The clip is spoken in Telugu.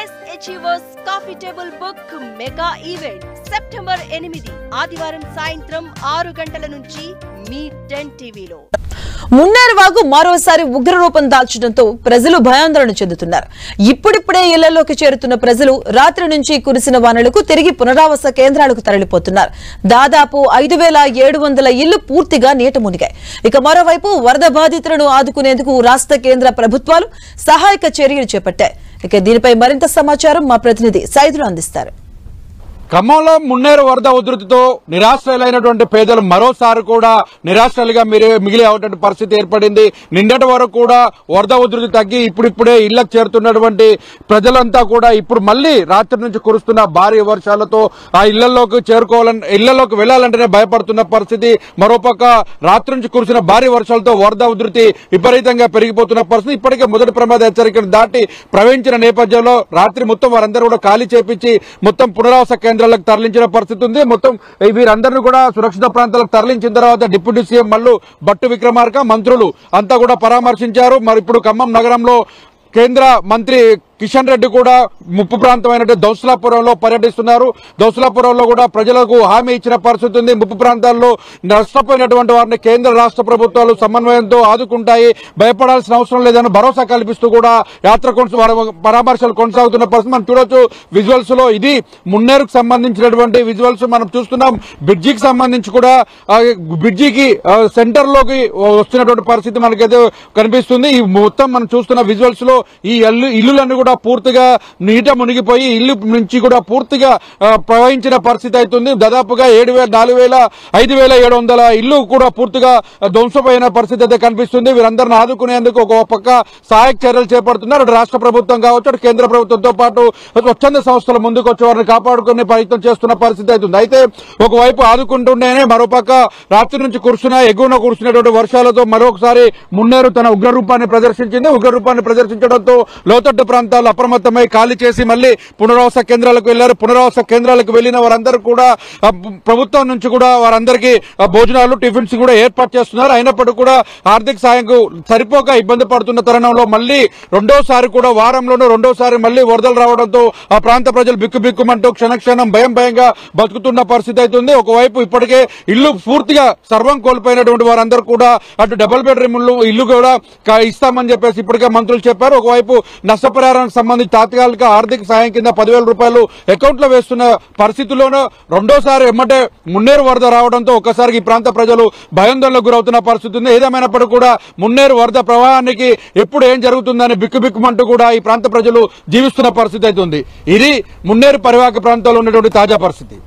Best Achievers Coffee Table Book Mega Event September 8 ఆదివారం సాయంత్రం 6 గంటల నుంచి మీ 10 టీవీలో. మున్నేరు వాగు మరోసారి ఉగ్ర రూపం దాల్చడంతో ప్రజలు భయాందోళన చెందుతున్నారు. ఇప్పుడిప్పుడే ఇళ్లలోకి చేరుతున్న ప్రజలు రాత్రి నుంచి కురిసిన వానలకు తిరిగి పునరావాస కేంద్రాలకు తరలిపోతున్నారు. దాదాపు 5700 ఇళ్లు పూర్తిగా నీట మునిగాయి. ఇక మరోవైపు వరద బాధితులను ఆదుకునేందుకు రాష్ట్ర కేంద్ర ప్రభుత్వాలు సహాయక చర్యలు చేపట్టాయి. ఇక దీనిపై మరింత సమాచారం మా ప్రతినిధి సైదులు అందిస్తారు. ఖమ్మంలో మున్నేరు వరద ఉధృతితో నిరాశ్రయులైనటువంటి పేదలు మరోసారి కూడా నిరాశ్రయులుగా మిగిలి అవటువంటి పరిస్థితి ఏర్పడింది. నిన్నటి వరకు కూడా వరద ఉధృతి తగ్గి ఇప్పుడిప్పుడే ఇళ్లకు చేరుతున్నటువంటి ప్రజలంతా కూడా ఇప్పుడు మళ్లీ రాత్రి నుంచి కురుస్తున్న భారీ వర్షాలతో ఆ ఇళ్లలోకి వెళ్లాలంటేనే భయపడుతున్న పరిస్థితి. మరోపక్క రాత్రి నుంచి కురిసిన భారీ వర్షాలతో వరద ఉధృతి విపరీతంగా పెరిగిపోతున్న పరిస్థితి. ఇప్పటికే మొదటి ప్రమాద హెచ్చరికను దాటి ప్రవహించిన నేపథ్యంలో రాత్రి మొత్తం వారందరూ కూడా ఖాళీ చేపించి మొత్తం పునరావాస కేంద్రాలకు తరలించిన పరిస్థితి ఉంది. మొత్తం వీరందరినీ కూడా సురక్షిత ప్రాంతాలకు తరలించిన తర్వాత డిప్యూటీ సీఎం మల్లు భట్టి విక్రమార్క మంత్రులు అంతా కూడా పరామర్శించారు. మరి ఇప్పుడు ఖమ్మం నగరంలో కేంద్ర మంత్రి కిషన్ రెడ్డి కూడా ముప్పు ప్రాంతమైన దౌసలాపురంలో పర్యటిస్తున్నారు. దౌసలాపురంలో కూడా ప్రజలకు హామీ ఇచ్చిన పరిస్థితి ఉంది. ముప్పు ప్రాంతాల్లో నష్టపోయినటువంటి వారిని కేంద్ర రాష్ట్ర ప్రభుత్వాలు సమన్వయంతో ఆదుకుంటాయి, భయపడాల్సిన అవసరం లేదని భరోసా కల్పిస్తూ కూడా యాత్ర పరామర్శలు కొనసాగుతున్న పరిస్థితి మనం చూడొచ్చు. విజువల్స్ లో ఇది మున్నేరుకు సంబంధించినటువంటి విజువల్స్ మనం చూస్తున్నాం. బ్రిడ్జికి సంబంధించి కూడా బ్రిడ్జికి సెంటర్ లోకి వస్తున్నటువంటి పరిస్థితి మనకైతే కనిపిస్తుంది. ఈ మొత్తం మనం చూస్తున్న విజువల్స్ లో ఈ ఇల్లులన్నీ కూడా పూర్తిగా నీట మునిగిపోయి ఇల్లు నుంచి కూడా పూర్తిగా ప్రవహించిన పరిస్థితి అవుతుంది. దాదాపుగా 5700 ఇల్లు కూడా పూర్తిగా ధ్వంసపోయిన పరిస్థితి అయితే కనిపిస్తుంది. వీరందరిని ఆదుకునేందుకు ఒక పక్క సహాయక చర్యలు చేపడుతున్నారు. రాష్ట్ర ప్రభుత్వం కావచ్చు, అటు కేంద్ర ప్రభుత్వంతో పాటు స్వచ్ఛంద సంస్థల ముందుకు వచ్చి వారిని కాపాడుకునే ప్రయత్నం చేస్తున్న పరిస్థితి అవుతుంది. అయితే ఒకవైపు ఆదుకుంటూనే మరోపక్క రాత్రి నుంచి ఎగువన కురుస్తున్నటువంటి వర్షాలతో మరొకసారి మున్నేరు తన ఉగ్రరూపాన్ని ప్రదర్శించింది. ఉగ్రరూపాన్ని ప్రదర్శించడంతో లోతట్టు ప్రాంతాలు అప్రమత్తమై ఖాళీ చేసి మళ్లీ పునరావాస కేంద్రాలకు వెళ్లారు. పునరావాస కేంద్రాలకు వెళ్లిన వారందరూ కూడా ప్రభుత్వం నుంచి కూడా వారందరికీ భోజనాలు, టిఫిన్స్ కూడా ఏర్పాటు చేస్తున్నారు. అయినప్పటికీ కూడా ఆర్థిక సాయం సరిపోక ఇబ్బంది పడుతున్న తరుణంలో మళ్లీ రెండోసారి కూడా వారంలోనూ రెండోసారి మళ్లీ వరదలు రావడంతో ఆ ప్రాంత ప్రజలు బిక్కుబిక్కుమంటూ క్షణక్షణం భయంగా బతుకుతున్న పరిస్థితి అవుతుంది. ఒకవైపు ఇప్పటికే ఇల్లు పూర్తిగా సర్వం కోల్పోయినటువంటి వారందరూ కూడా అటు డబుల్ బెడ్రూమ్ ఇల్లు కూడా ఇస్తామని చెప్పేసి ఇప్పటికే మంత్రులు చెప్పారు. ఒకవైపు నష్టపరిహారానికి సంబంధించి తాత్కాలిక ఆర్థిక సాయం కింద 10,000 రూపాయలు అకౌంట్ లో వేస్తున్న పరిస్థితుల్లోనూ రెండోసారి ఎమ్మటే మున్నేరు వరద రావడంతో ఒక్కసారికి ఈ ప్రాంత ప్రజలు భయాందోళనకు గురవుతున్న పరిస్థితి ఉంది. ఏదేమైనప్పటికీ కూడా మున్నేరు వరద ప్రవాహానికి ఎప్పుడు ఏం జరుగుతుందని బిక్కుబిక్కుమంటూ కూడా ఈ ప్రాంత ప్రజలు జీవిస్తున్న పరిస్థితి అవుతుంది. ఇది మున్నేరు పరివాహక ప్రాంతాల్లో ఉన్నటువంటి తాజా పరిస్థితి.